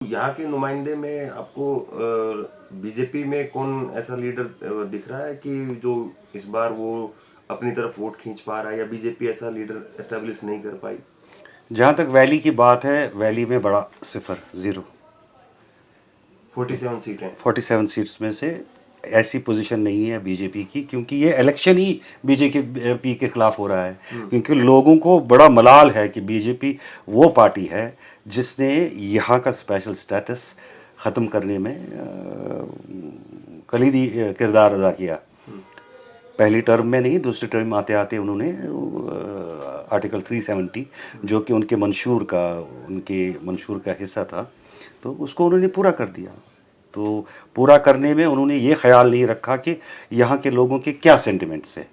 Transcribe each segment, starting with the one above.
यहाँ के नुमाइंदे में आपको बीजेपी में कौन ऐसा लीडर दिख रहा है कि जो इस बार वो अपनी तरफ वोट खींच पा रहा है, या बीजेपी ऐसा लीडर एस्टेब्लिश नहीं कर पाई? जहाँ तक वैली की बात है, वैली में बड़ा सिफर, ज़ीरो। 47 सीटें। 47 सीट्स में से ऐसी पोजीशन नहीं है बीजेपी की, क्योंकि ये इलेक्शन ही बीजेपी के खिलाफ हो रहा है। क्योंकि लोगों को बड़ा मलाल है कि बीजेपी वो पार्टी है जिसने यहाँ का स्पेशल स्टेटस ख़त्म करने में कलीदी किरदार अदा किया। पहली टर्म में नहीं, दूसरी टर्म आते आते उन्होंने आर्टिकल 370 जो कि उनके मंशूर का हिस्सा था, तो उसको उन्होंने पूरा कर दिया। तो पूरा करने में उन्होंने ये ख्याल नहीं रखा कि यहाँ के लोगों के क्या सेंटिमेंट्स है,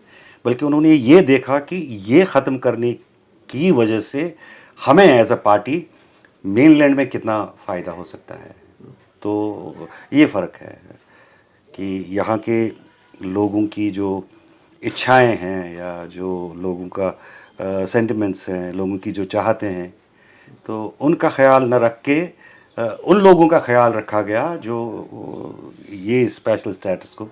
बल्कि उन्होंने ये देखा कि ये ख़त्म करने की वजह से हमें एज अ पार्टी मेनलैंड में कितना फ़ायदा हो सकता है। तो ये फ़र्क है कि यहाँ के लोगों की जो इच्छाएं हैं या जो लोगों का सेंटिमेंट्स हैं, लोगों की जो चाहते हैं, तो उनका ख्याल न रख के उन लोगों का ख्याल रखा गया जो ये स्पेशल स्टेटस को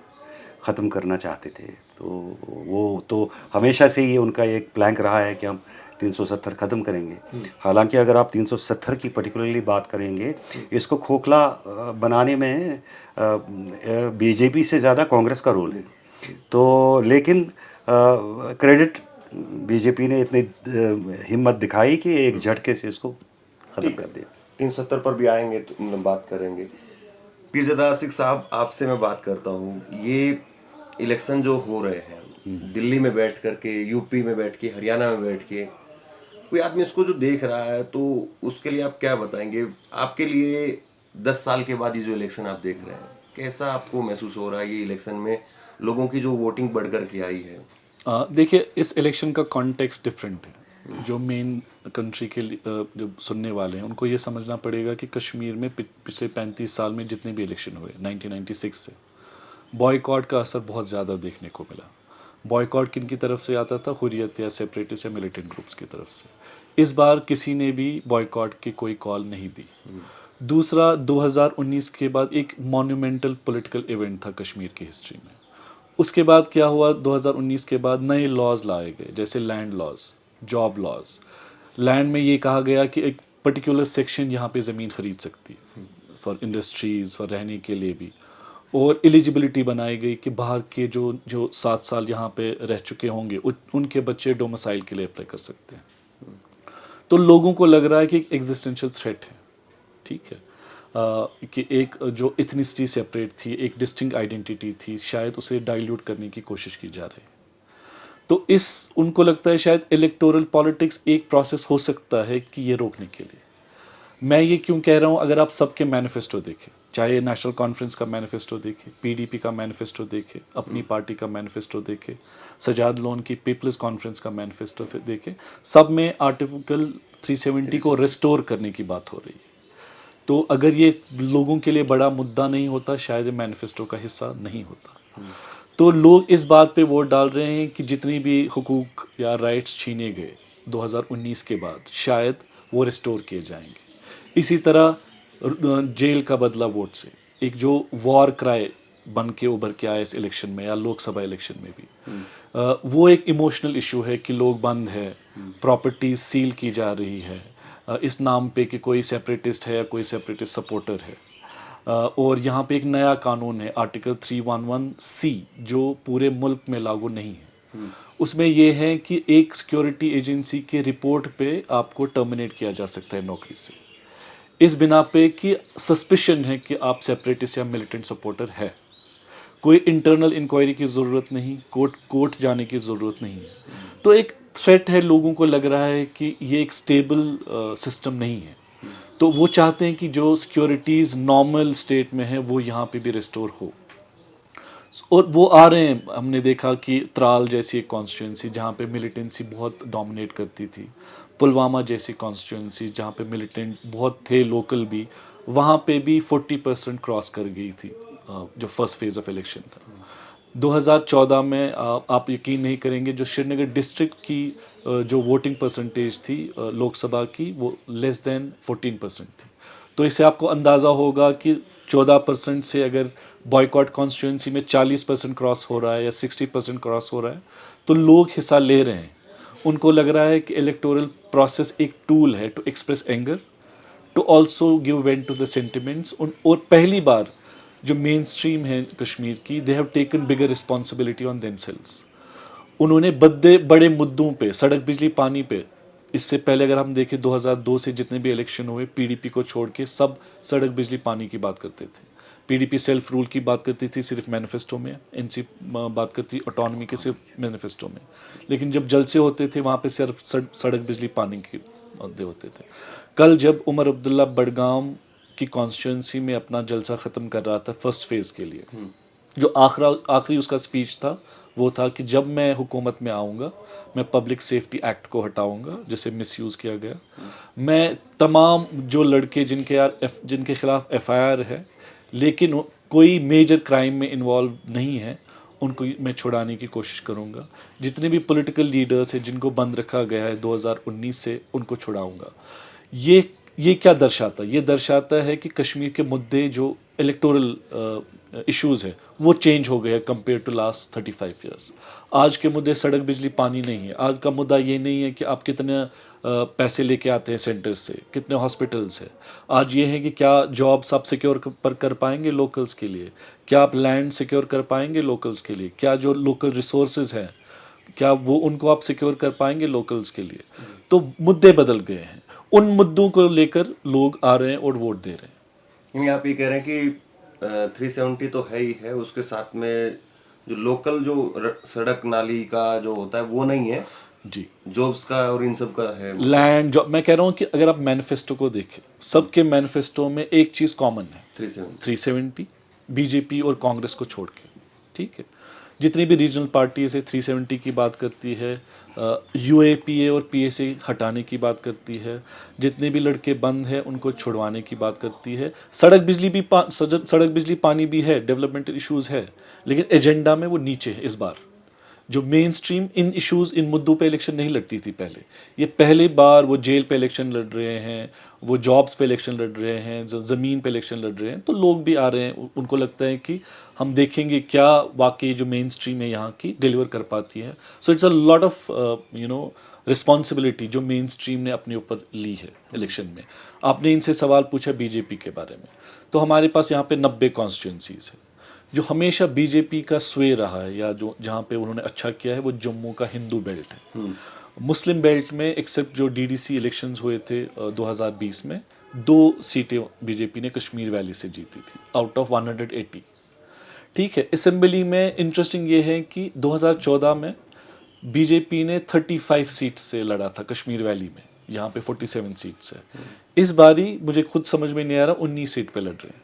ख़त्म करना चाहते थे। तो वो तो हमेशा से ये उनका एक प्लैंक रहा है कि हम 370 ख़त्म करेंगे। हालांकि अगर आप 370 की पर्टिकुलरली बात करेंगे, इसको खोखला बनाने में बीजेपी से ज़्यादा कांग्रेस का रोल है। तो लेकिन क्रेडिट बीजेपी ने इतनी हिम्मत दिखाई कि एक झटके से इसको ख़त्म कर दिया। 370 पर भी आएंगे तो बात करेंगे। पीरजादा आसिक साहब, आपसे मैं बात करता हूँ, ये इलेक्शन जो हो रहे हैं दिल्ली में बैठ करके, यूपी में बैठ के, हरियाणा में बैठ के, कोई आदमी इसको जो देख रहा है तो उसके लिए आप क्या बताएंगे? आपके लिए 10 साल के बाद ये जो इलेक्शन आप देख रहे हैं, कैसा आपको महसूस हो रहा है? ये इलेक्शन में लोगों की जो वोटिंग बढ़ कर के आई है। देखिए, इस इलेक्शन का कॉन्टेक्स्ट डिफरेंट है। जो मेन कंट्री के जो सुनने वाले हैं उनको ये समझना पड़ेगा कि कश्मीर में पिछले 35 साल में जितने भी इलेक्शन हुए 1996 से, बॉयकॉट का असर बहुत ज़्यादा देखने को मिला। बॉयकॉट किन की तरफ से आता था? हुर्रियत या सेपरेटिस्ट या मिलिटेंट ग्रुप्स की तरफ से। इस बार किसी ने भी बॉयकॉट की कोई कॉल नहीं दी। दूसरा, 2019 के बाद एक मॉन्यूमेंटल पॉलिटिकल इवेंट था कश्मीर की हिस्ट्री में। उसके बाद क्या हुआ? 2019 के बाद नए लॉज लाए गए, जैसे land laws, job laws. Land में ये कहा गया कि एक पर्टिकुलर सेक्शन यहाँ पे ज़मीन खरीद सकती है फॉर इंडस्ट्रीज़, फॉर रहने के लिए भी। और एलिजिबिलिटी बनाई गई कि बाहर के जो 7 साल यहाँ पे रह चुके होंगे उनके बच्चे डोमिसाइल के लिए अप्लाई कर सकते हैं। तो लोगों को लग रहा है कि एक एग्जिस्टेंशियल थ्रेट है, ठीक है, कि एक जो इथनिसिटी सेपरेट थी, एक डिस्टिंक्ट आइडेंटिटी थी, शायद उसे डाइल्यूट करने की कोशिश की जा रही है। तो उनको लगता है शायद इलेक्टोरल पॉलिटिक्स एक प्रोसेस हो सकता है कि ये रोकने के लिए। मैं ये क्यों कह रहा हूँ? अगर आप सबके मैनिफेस्टो देखें, चाहे नेशनल कॉन्फ्रेंस का मैनिफेस्टो देखें, पीडीपी का मैनिफेस्टो देखें, अपनी पार्टी का मैनिफेस्टो देखें, सजाद लोन की पीपल्स कॉन्फ्रेंस का मैनिफेस्टो देखें, सब में आर्टिकल 370 को रिस्टोर करने की बात हो रही है। तो अगर ये लोगों के लिए बड़ा मुद्दा नहीं होता, शायद मैनिफेस्टो का हिस्सा नहीं होता। तो लोग इस बात पे वोट डाल रहे हैं कि जितनी भी हुकूक या राइट्स छीने गए 2019 के बाद, शायद वो रिस्टोर किए जाएंगे। इसी तरह जेल का बदला वोट से, एक जो वॉर क्राई बन के उभर के आया इस इलेक्शन में या लोकसभा इलेक्शन में भी, वो एक इमोशनल इशू है कि लोग बंद है, प्रॉपर्टी सील की जा रही है इस नाम पे कि कोई सेपरेटिस्ट है या कोई सेपरेटिस्ट सपोर्टर है। और यहाँ पे एक नया कानून है, आर्टिकल 311C, जो पूरे मुल्क में लागू नहीं है। उसमें ये है कि एक सिक्योरिटी एजेंसी के रिपोर्ट पे आपको टर्मिनेट किया जा सकता है नौकरी से, इस बिना पे कि सस्पिशन है कि आप सेपरेटिस्ट या मिलिटेंट सपोर्टर है। कोई इंटरनल इंक्वायरी की ज़रूरत नहीं, कोर्ट जाने की ज़रूरत नहीं है। तो एक थ्रेट है, लोगों को लग रहा है कि ये एक स्टेबल सिस्टम नहीं है। तो वो चाहते हैं कि जो सिक्योरिटीज़ नॉर्मल स्टेट में है वो यहाँ पे भी रिस्टोर हो। और वो आ रहे हैं। हमने देखा कि त्राल जैसी एक कॉन्स्टिट्यूंसी जहाँ पे मिलिटेंसी बहुत डोमिनेट करती थी, पुलवामा जैसी कॉन्स्टिट्यूंसी जहाँ पे मिलिटेंट बहुत थे, लोकल भी, वहाँ पे भी 40% क्रॉस कर गई थी जो फर्स्ट फेज ऑफ इलेक्शन था। 2014 में आप यकीन नहीं करेंगे, जो श्रीनगर डिस्ट्रिक्ट की जो वोटिंग परसेंटेज थी लोकसभा की, वो लेस देन 14% थी। तो इससे आपको अंदाज़ा होगा कि 14% से अगर बॉयकॉट कॉन्स्टिट्यूंसी में 40% क्रॉस हो रहा है या 60% क्रॉस हो रहा है, तो लोग हिस्सा ले रहे हैं। उनको लग रहा है कि इलेक्टोरल प्रोसेस एक टूल है to express anger, to also give vent to the sentiments. और पहली बार जो मेन स्ट्रीम है कश्मीर की, they have taken bigger responsibility on themselves. उन्होंने बड़े मुद्दों पे, सड़क, बिजली, पानी पे, इससे पहले अगर हम देखें 2002 से जितने भी इलेक्शन हुए, पीडीपी को छोड़ के सब सड़क, बिजली, पानी की बात करते थे। पीडीपी सेल्फ रूल की बात करती थी सिर्फ मैनिफेस्टो में, एनसी बात करती ऑटोनॉमी के सिर्फ मैनिफेस्टो में, लेकिन जब जलसे होते थे वहाँ पे सिर्फ सड़क, बिजली, पानी के मुद्दे होते थे। कल जब उमर अब्दुल्ला बडगाम की कॉन्स्टिट्यूंसी में अपना जलसा ख़त्म कर रहा था फर्स्ट फेज़ के लिए, जो आखिरी उसका स्पीच था वो था कि जब मैं हुकूमत में आऊँगा, मैं पब्लिक सेफ्टी एक्ट को हटाऊँगा जिसे मिसयूज़ किया गया। मैं तमाम जो लड़के जिनके खिलाफ एफआईआर है लेकिन कोई मेजर क्राइम में इन्वॉल्व नहीं है, उनको मैं छुड़ाने की कोशिश करूँगा। जितने भी पॉलिटिकल लीडर्स हैं जिनको बंद रखा गया है 2019 से, उनको छुड़ाऊँगा। ये क्या दर्शाता है? ये दर्शाता है कि कश्मीर के मुद्दे जो इलेक्टोरल इश्यूज़ है वो चेंज हो गए हैं कंपेयर टू लास्ट 35 ईयर्स। आज के मुद्दे सड़क, बिजली, पानी नहीं है। आज का मुद्दा ये नहीं है कि आप कितने पैसे लेके आते हैं सेंटर्स से, कितने हॉस्पिटल्स हैं। आज ये है कि क्या जॉब्स आप सिक्योर कर पाएंगे लोकल्स के लिए, क्या आप लैंड सिक्योर कर पाएंगे लोकल्स के लिए, क्या जो लोकल रिसोर्सेज हैं क्या वो उनको आप सिक्योर कर पाएंगे लोकल्स के लिए। तो मुद्दे बदल गए हैं, उन मुद्दों को लेकर लोग आ रहे हैं और वोट दे रहे हैं। यानी आप ये कह रहे हैं कि 370 तो है ही है, उसके साथ में जो लोकल जो सड़क नाली का जो होता है वो नहीं है जी, जॉब्स का और इन सब का है। लैंड जॉब, मैं कह रहा हूँ कि अगर आप मैनिफेस्टो को देखें, सबके मैनिफेस्टो में एक चीज़ कॉमन है, 370 बीजेपी और कांग्रेस को छोड़ के, ठीक है। जितनी भी रीजनल पार्टीज है 370 की बात करती है, यूएपीए और पीएसए हटाने की बात करती है, जितने भी लड़के बंद हैं उनको छुड़वाने की बात करती है। सड़क बिजली पानी भी है, डेवलपमेंटल इश्यूज है, लेकिन एजेंडा में वो नीचे है। इस बार जो मेन स्ट्रीम इन इश्यूज, इन मुद्दों पे इलेक्शन नहीं लड़ती थी पहले, ये पहली बार वो जेल पे इलेक्शन लड़ रहे हैं, वो जॉब्स पे इलेक्शन लड़ रहे हैं, ज़मीन पे इलेक्शन लड़ रहे हैं। तो लोग भी आ रहे हैं, उनको लगता है कि हम देखेंगे क्या वाकई जो मेन स्ट्रीम है यहाँ की डिलीवर कर पाती है। So it's a lot of responsibility जो मेन स्ट्रीम ने अपने ऊपर ली है इलेक्शन में। आपने इनसे सवाल पूछा बीजेपी के बारे में, तो हमारे पास यहाँ पे 90 कॉन्स्टिट्यूंसीज है। जो हमेशा बीजेपी का स्वे रहा है या जो जहाँ पे उन्होंने अच्छा किया है वो जम्मू का हिंदू बेल्ट है। मुस्लिम बेल्ट में एक्सेप्ट जो डीडीसी इलेक्शंस हुए थे 2020 में, 2 सीटें बीजेपी ने कश्मीर वैली से जीती थी आउट ऑफ 180, ठीक है। असेंबली में इंटरेस्टिंग ये है कि 2014 में बीजेपी ने 35 सीट से लड़ा था कश्मीर वैली में, यहाँ पे 47 सीट्स है। इस बारी मुझे खुद समझ में नहीं आ रहा 19 सीट पे लड़ रहे हैं।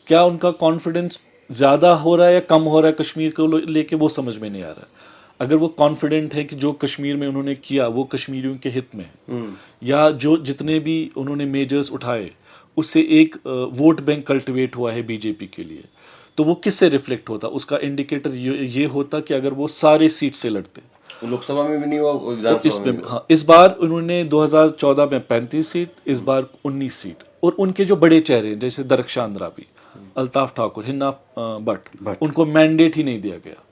क्या उनका कॉन्फिडेंस ज़्यादा हो रहा है या कम हो रहा है कश्मीर को लेके, वो समझ में नहीं आ रहा। अगर वो कॉन्फिडेंट है कि जो कश्मीर में उन्होंने किया वो कश्मीरियों के हित में है, या जो जितने भी उन्होंने मेजर्स उठाए उससे एक वोट बैंक कल्टिवेट हुआ है बीजेपी के लिए, तो वो किससे रिफ्लेक्ट होता? उसका इंडिकेटर ये होता कि अगर वो सारे सीट से लड़ते, लोकसभा में भी नहीं हुआ, इसमें हाँ, इस बार उन्होंने 2014 में 35 सीट, इस बार 19 सीट। और उनके जो बड़े चेहरे जैसे दरख्शां अंद्राबी, अल्ताफ ठाकुर, हिन्ना बट, उनको मैंडेट ही नहीं दिया गया।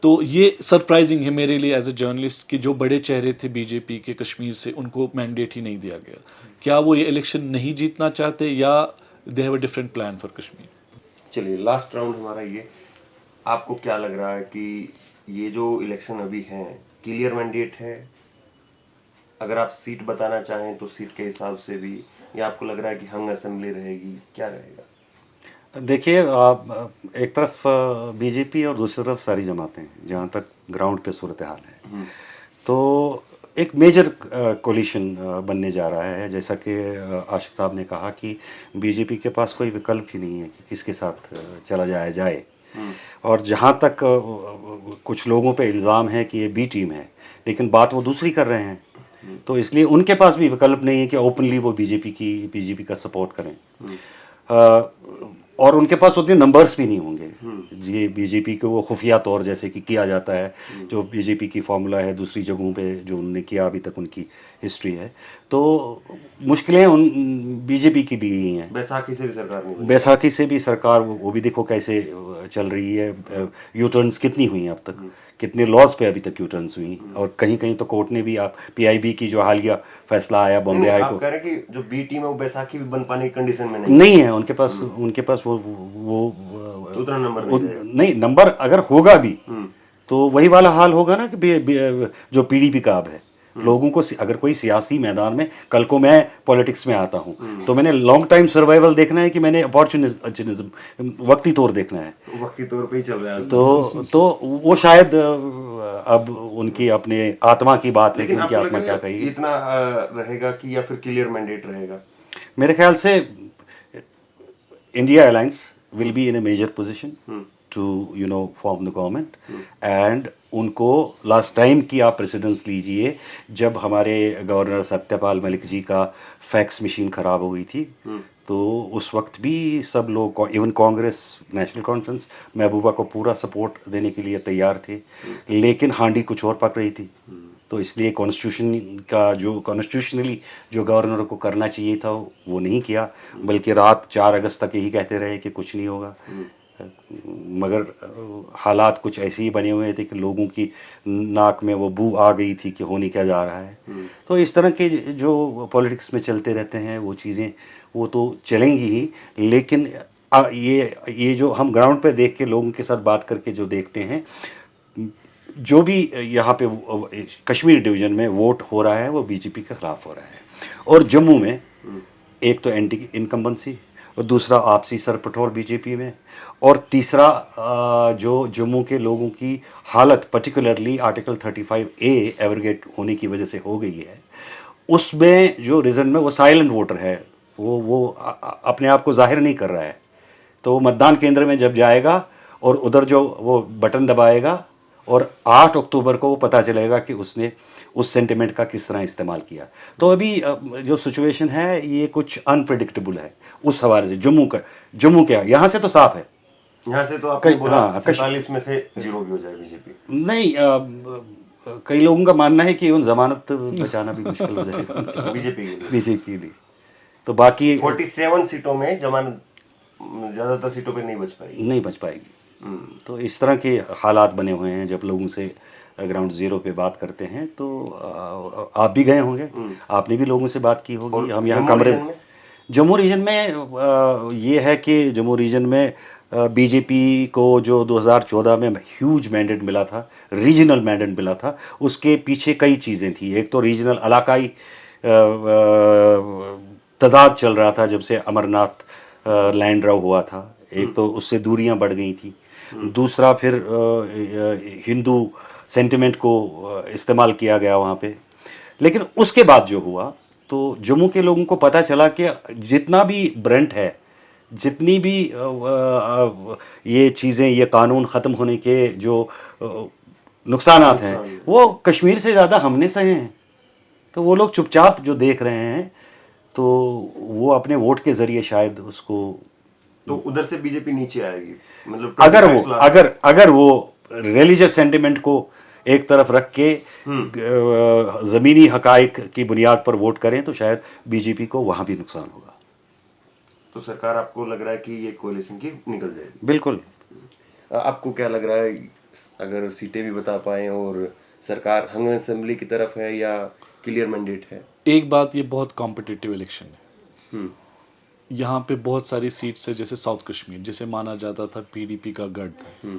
तो ये सरप्राइजिंग है मेरे लिए एज ए जर्नलिस्ट कि जो बड़े चेहरे थे बीजेपी के कश्मीर से, उनको मैंडेट ही नहीं दिया गया। क्या वो ये इलेक्शन नहीं जीतना चाहते या they have a different plan for Kashmir? चलिए लास्ट राउंड हमारा ये, आपको क्या लग रहा है कि ये जो इलेक्शन अभी हैं क्लियर मैंडेट है? अगर आप सीट बताना चाहें तो सीट के हिसाब से भी, या आपको लग रहा है कि हंग असेंबली रहेगी, क्या रहेगा? देखिए, एक तरफ बीजेपी और दूसरी तरफ सारी जमातें, जहाँ तक ग्राउंड पे सूरत हाल है, तो एक मेजर कोलिशन बनने जा रहा है। जैसा कि आशिक साहब ने कहा कि बीजेपी के पास कोई विकल्प ही नहीं है कि किसके साथ चला जाए। और जहाँ तक कुछ लोगों पे इल्ज़ाम है कि ये बी टीम है, लेकिन बात वो दूसरी कर रहे हैं, तो इसलिए उनके पास भी विकल्प नहीं है कि ओपनली वो बीजेपी का सपोर्ट करें। और उनके पास उतने नंबर्स भी नहीं होंगे ये बीजेपी को वो खुफिया तौर जैसे कि किया जाता है, जो बीजेपी की फॉर्मूला है दूसरी जगहों पे जो उन्होंने किया अभी तक उनकी हिस्ट्री है, तो मुश्किलें उन बीजेपी की भी ही हैं। बैसाखी से भी सरकार नहीं बनी। बैसाखी से भी सरकार वो भी देखो कैसे चल रही है, यू टर्न्स कितनी हुई हैं अब तक, कितने लॉज पे अभी तक यू टर्न्स हुई, और कहीं कहीं तो कोर्ट ने भी, आप पीआईबी की जो हालिया फैसला आया बॉम्बे हाई आप कोर्ट, कह रहे हैं कि जो बी टीम है वो बैसाखी भी बन पाने की कंडीशन में नहीं है उनके पास वो उतना नंबर नहीं, नंबर अगर होगा भी तो वही वाला हाल होगा ना कि जो पीडीपी का अब है, लोगों को अगर कोई सियासी मैदान में, कल को मैं पॉलिटिक्स में आता हूं तो मैंने लॉन्ग टाइम सर्वाइवल देखना है कि मैंने अपॉर्चुनिज्म वक्ती तौर देखना है, वक्ती तौर पे ही चल रहा है तो वो शायद अब उनकी अपने आत्मा की बात है कि लेकिन उनकी आपको आत्मा लग क्या रहा है कही। इतना रहेगा कि या फिर क्लियर मैंडेट रहेगा? मेरे ख्याल से India alliance will be in a major position to form the government, and उनको लास्ट टाइम की आप प्रेसिडेंस लीजिए, जब हमारे गवर्नर सत्यपाल मलिक जी का फैक्स मशीन खराब हो गई थी, तो उस वक्त भी सब लोग, इवन कांग्रेस, नेशनल कॉन्फ्रेंस, महबूबा को पूरा सपोर्ट देने के लिए तैयार थे, लेकिन हांडी कुछ और पक रही थी, तो इसलिए कॉन्स्टिट्यूशन का जो कॉन्स्टिट्यूशनली जो गवर्नर को करना चाहिए था वो नहीं किया, बल्कि रात 4 अगस्त तक यही कहते रहे कि कुछ नहीं होगा, मगर हालात कुछ ऐसे ही बने हुए थे कि लोगों की नाक में वो बू आ गई थी कि होने क्या जा रहा है। तो इस तरह के जो पॉलिटिक्स में चलते रहते हैं वो चीज़ें वो तो चलेंगी ही, लेकिन ये जो हम ग्राउंड पे देख के लोगों के साथ बात करके जो देखते हैं, जो भी यहाँ पे कश्मीर डिवीज़न में वोट हो रहा है वो बीजेपी के खिलाफ हो रहा है, और जम्मू में एक तो एंटी इनकम्बेंसी, और दूसरा आपसी सरपटोल बीजेपी में, और तीसरा जो जम्मू के लोगों की हालत पर्टिकुलरली आर्टिकल 35A एवरगेट होने की वजह से हो गई है, उसमें जो रीजन में वो साइलेंट वोटर है, वो अपने आप को जाहिर नहीं कर रहा है, तो मतदान केंद्र में जब जाएगा और उधर जो वो बटन दबाएगा और 8 अक्टूबर को वो पता चलेगा कि उसने उस सेंटिमेंट का किस तरह इस्तेमाल किया। तो अभी जो सिचुएशन है ये कुछ अनप्रेडिक्टेबल है उस हवाले से। जम्मू क्या, यहाँ से तो साफ है, यहाँ से तो आपने बोला 47 में से 0 भी हो जाए बीजेपी। नहीं, कई लोगों का मानना है कि उन जमानत बचाना भी मुश्किल हो जाएगा बीजेपी के लिए। तो बाकी 47 सीटों में जमानत ज्यादातर सीटों पे नहीं बच पाएगी। तो इस तरह के हालात बने हुए हैं। जब लोगों से ग्राउंड जीरो पे बात करते हैं तो आप भी गए होंगे, आपने भी लोगों से बात की होगी। हम यहाँ कमरे जम्मू रीजन में ये है कि जम्मू रीजन में बीजेपी को जो 2014 में ह्यूज मैंडेट मिला था, रीजनल मैंडेट मिला था, उसके पीछे कई चीज़ें थी। एक तो रीजनल इलाकाई तजाद चल रहा था जब से अमरनाथ लैंड ड्रॉ हुआ था, एक तो उससे दूरियां बढ़ गई थी। दूसरा फिर हिंदू सेंटिमेंट को इस्तेमाल किया गया वहाँ पे। लेकिन उसके बाद जो हुआ तो जम्मू के लोगों को पता चला कि जितना भी ब्रेंट है, जितनी भी ये चीज़ें, ये कानून ख़त्म होने के जो नुकसानात हैं वो कश्मीर से ज़्यादा हमने सहे हैं। तो वो लोग चुपचाप जो देख रहे हैं, तो वो अपने वोट के ज़रिए शायद उसको, तो उधर से बीजेपी नीचे आएगी। मतलब अगर वो रिलीजियस सेंटिमेंट को एक तरफ रख के ज़मीनी हकाइक की बुनियाद पर वोट करें तो शायद बीजेपी को वहाँ भी नुकसान होगा। तो सरकार आपको लग रहा है कि ये कोalition की निकल जाएगी? बिल्कुल। आपको क्या लग रहा है, अगर सीटें भी बता पाए और सरकार हंग असेंबली की तरफ है या क्लियर मैंडेट है? एक बात, ये बहुत कॉम्पिटिटिव इलेक्शन है। यहाँ पे बहुत सारी सीट्स है, जैसे साउथ कश्मीर जिसे माना जाता था पीडीपी का गढ़ था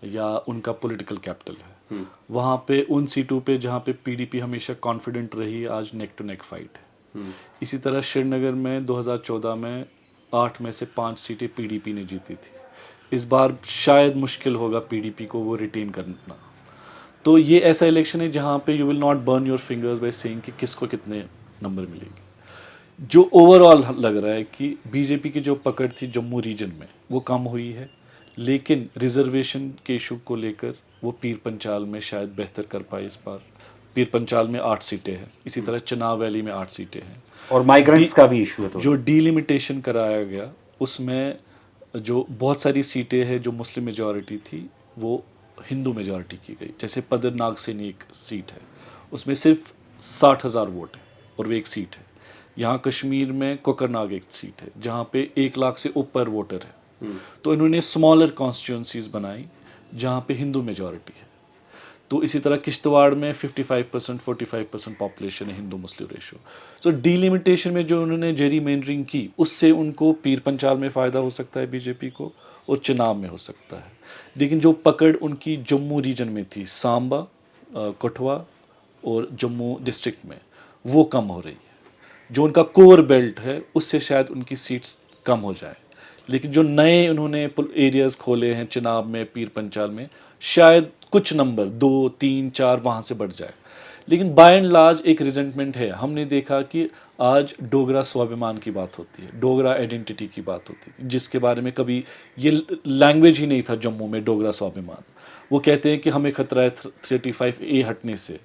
या उनका पॉलिटिकल कैपिटल है, वहाँ पे उन सीटों पे जहाँ पे पीडीपी हमेशा कॉन्फिडेंट रही, आज नेक टू नेक फाइट है। इसी तरह श्रीनगर में 2014 में 8 में से 5 सीटें पीडीपी ने जीती थी। इस बार शायद मुश्किल होगा पीडीपी को वो रिटेन करना। तो ये ऐसा इलेक्शन है जहाँ पे you will not burn your fingers by saying कि किसको कितने नंबर मिलेंगे। जो ओवरऑल लग रहा है कि बीजेपी की जो पकड़ थी जम्मू रीजन में वो कम हुई है, लेकिन रिजर्वेशन के इशू को लेकर वो पीर पंचाल में शायद बेहतर कर पाए। इस बार पीर पंचाल में 8 सीटें हैं, इसी तरह चनाव वैली में 8 सीटें हैं, और माइग्रेंट्स का भी इशू है। तो जो डिलिमिटेशन कराया गया उसमें जो बहुत सारी सीटें हैं जो मुस्लिम मेजॉरिटी थी वो हिंदू मेजॉरिटी की गई। जैसे पदर नाग सेनी एक सीट है, उसमें सिर्फ 60,000 वोट है और वो एक सीट है। यहाँ कश्मीर में कोकरनाग एक सीट है जहाँ पे 1 लाख से ऊपर वोटर है। तो इन्होंने स्मॉलर कॉन्स्टिट्यूंसीज बनाई जहाँ पे हिंदू मेजॉरिटी है। तो इसी तरह किश्तवाड़ में 55% 45% पॉपुलेशन है, हिंदू मुस्लिम रेशो। तो डीलिमिटेशन में जो उन्होंने जेरीमेंडरिंग की उससे उनको पीर पंचाल में फ़ायदा हो सकता है बीजेपी को और चुनाव में हो सकता है। लेकिन जो पकड़ उनकी जम्मू रीजन में थी, सांबा, कठुआ और जम्मू डिस्ट्रिक्ट में, वो कम हो रही है। जो उनका कोर बेल्ट है उससे शायद उनकी सीट्स कम हो जाए। लेकिन जो नए उन्होंने एरियाज खोले हैं चुनाव में, पीर पंचाल में, शायद कुछ नंबर 2 3 4 वहाँ से बढ़ जाए। लेकिन बाय एंड लार्ज एक रिजेंटमेंट है। हमने देखा कि आज डोगरा स्वाभिमान की बात होती है, डोगरा आइडेंटिटी की बात होती थी, जिसके बारे में कभी ये लैंग्वेज ही नहीं था जम्मू में, डोगरा स्वाभिमान। वो कहते हैं कि हमें खतरा है 35A हटने से।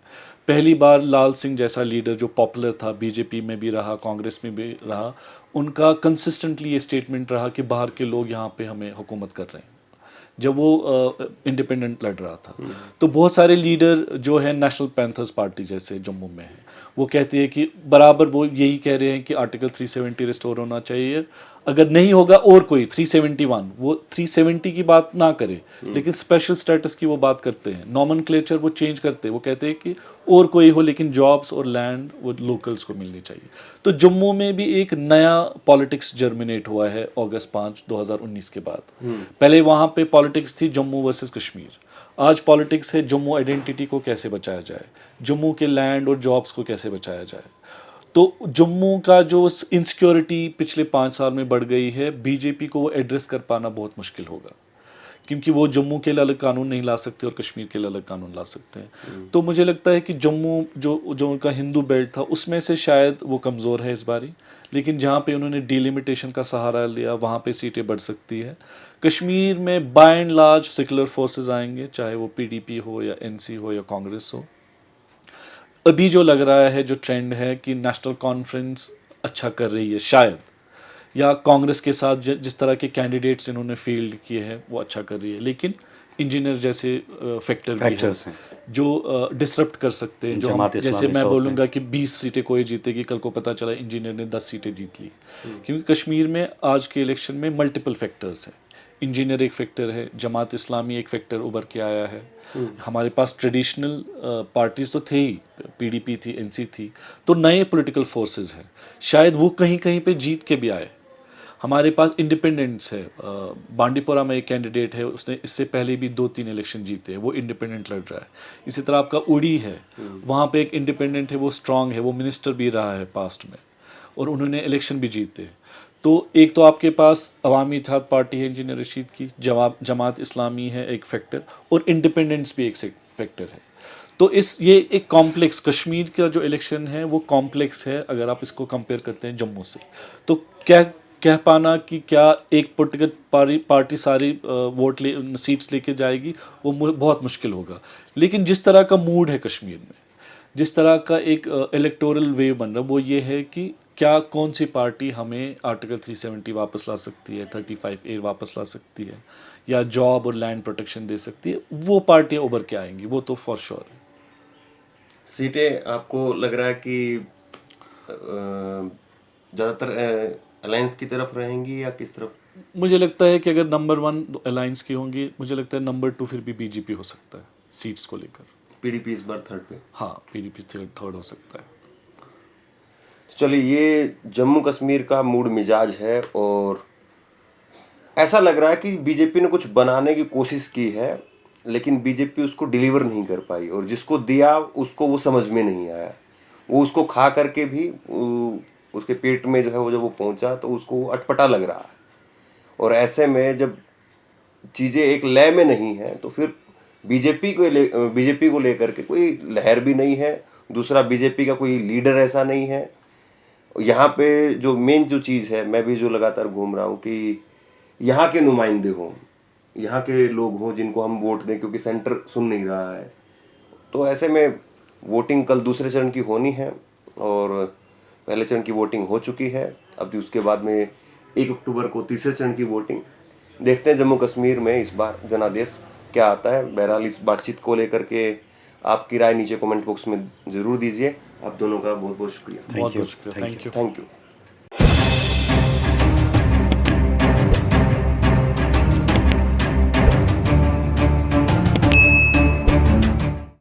पहली बार लाल सिंह जैसा लीडर जो पॉपुलर था, बीजेपी में भी रहा, कांग्रेस में भी रहा, उनका कंसिस्टेंटली ये स्टेटमेंट रहा कि बाहर के लोग यहाँ पे हमें हुकूमत कर रहे हैं, जब वो इंडिपेंडेंट लड़ रहा था। तो बहुत सारे लीडर जो है नेशनल पैंथर्स पार्टी जैसे जम्मू में है, वो कहते हैं कि बराबर वो यही कह रहे हैं कि आर्टिकल 370 रिस्टोर होना चाहिए। अगर नहीं होगा और कोई 371, वो 370 की बात ना करे लेकिन स्पेशल स्टेटस की वो बात करते हैं। नॉमेनक्लेचर वो चेंज करते हैं, वो कहते हैं कि और कोई हो लेकिन जॉब्स और लैंड वो लोकल्स को मिलनी चाहिए। तो जम्मू में भी एक नया पॉलिटिक्स जर्मिनेट हुआ है अगस्त 5 2019 के बाद। पहले वहाँ पे पॉलिटिक्स थी जम्मू वर्सेस कश्मीर, आज पॉलिटिक्स है जम्मू आइडेंटिटी को कैसे बचाया जाए, जम्मू के लैंड और जॉब्स को कैसे बचाया जाए। तो जम्मू का जो इनसिक्योरिटी पिछले 5 साल में बढ़ गई है, बीजेपी को वो एड्रेस कर पाना बहुत मुश्किल होगा, क्योंकि वो जम्मू के लिए अलग कानून नहीं ला सकते और कश्मीर के लिए अलग कानून ला सकते हैं। तो मुझे लगता है कि जम्मू जो उनका हिंदू बेल्ट था उसमें से शायद वो कमज़ोर है इस बारी। लेकिन जहाँ पे उन्होंने डिलिमिटेशन का सहारा लिया वहाँ पे सीटें बढ़ सकती है। कश्मीर में by and large secular forces आएंगे, चाहे वो पीडीपी हो या एनसी हो या कांग्रेस हो। अभी जो लग रहा है, जो ट्रेंड है कि नेशनल कॉन्फ्रेंस अच्छा कर रही है शायद, या कांग्रेस के साथ जिस तरह के कैंडिडेट्स इन्होंने फील्ड किए हैं वो अच्छा कर रही है। लेकिन इंजीनियर जैसे फैक्टर भी हैं जो डिसरप्ट कर सकते हैं। जो जैसे मैं बोलूँगा कि 20 सीटें कोई जीतेगी, कल को पता चला इंजीनियर ने 10 सीटें जीत ली। क्योंकि कश्मीर में आज के इलेक्शन में मल्टीपल फैक्टर्स हैं। इंजीनियर एक फैक्टर है, जमात इस्लामी एक फैक्टर उभर के आया है। हमारे पास ट्रेडिशनल पार्टीज तो थे ही, पीडीपी थी, एनसी थी, तो नए पॉलिटिकल फोर्सेस हैं, शायद वो कहीं कहीं पे जीत के भी आए। हमारे पास इंडिपेंडेंट्स है, बांडीपुरा में एक कैंडिडेट है, उसने इससे पहले भी 2-3 इलेक्शन जीते हैं, वो इंडिपेंडेंट लड़ रहा है। इसी तरह आपका उड़ी है, वहाँ पे एक इंडिपेंडेंट है, वो स्ट्रांग है, वो मिनिस्टर भी रहा है पास्ट में और उन्होंने इलेक्शन भी जीते। तो एक तो आपके पास अवामी इत्तेहाद पार्टी है इंजीनियर रशीद की, जमात इस्लामी है एक फैक्टर, और इंडिपेंडेंट्स भी एक फैक्टर है। तो ये एक कॉम्प्लेक्स, कश्मीर का जो इलेक्शन है वो कॉम्प्लेक्स है अगर आप इसको कंपेयर करते हैं जम्मू से। तो क्या कह पाना कि क्या एक पर्टिकुलर पार्टी सारी सीट्स लेके जाएगी, वो बहुत मुश्किल होगा। लेकिन जिस तरह का मूड है कश्मीर में, जिस तरह का एक इलेक्टोरल वेव बन रहा है, वो ये है कि क्या कौन सी पार्टी हमें आर्टिकल 370 वापस ला सकती है, 35A वापस ला सकती है, या जॉब और लैंड प्रोटेक्शन दे सकती है, वो पार्टियां उभर के आएंगी, वो तो फॉर श्योर है। सीटें आपको लग रहा है कि ज़्यादातर अलायंस की तरफ रहेंगी या किस तरफ? मुझे लगता है कि अगर नंबर 1 अलायंस की होंगी, मुझे लगता है नंबर 2 फिर भी बीजेपी हो सकता है सीट्स को लेकर। पीडीपी इस बार थर्ड पे? हाँ, पीडीपी थर्ड हो सकता है। चलिए, ये जम्मू कश्मीर का मूड मिजाज है और ऐसा लग रहा है कि बीजेपी ने कुछ बनाने की कोशिश की है लेकिन बीजेपी उसको डिलीवर नहीं कर पाई, और जिसको दिया उसको वो समझ में नहीं आया। वो उसको खा करके भी उसके पेट में जो है वो जब वो पहुंचा तो उसको अटपटा लग रहा है। और ऐसे में जब चीज़ें एक लय में नहीं है तो फिर बीजेपी को लेकर के कोई लहर भी नहीं है। दूसरा, बीजेपी का कोई लीडर ऐसा नहीं है। यहाँ पे जो मेन जो चीज़ है, मैं भी जो लगातार घूम रहा हूँ कि यहाँ के नुमाइंदे हों, यहाँ के लोग हों जिनको हम वोट दें, क्योंकि सेंटर सुन नहीं रहा है। तो ऐसे में वोटिंग कल दूसरे चरण की होनी है और पहले चरण की वोटिंग हो चुकी है। अब उसके बाद में 1 अक्टूबर को तीसरे चरण की वोटिंग। देखते हैं जम्मू कश्मीर में इस बार जनादेश क्या आता है। बहरहाल इस बातचीत को लेकर के आपकी राय नीचे कमेंट बॉक्स में जरूर दीजिए। आप दोनों का बहुत बहुत शुक्रिया। बहुत बहुत शुक्रिया, थैंक यू। Thank you.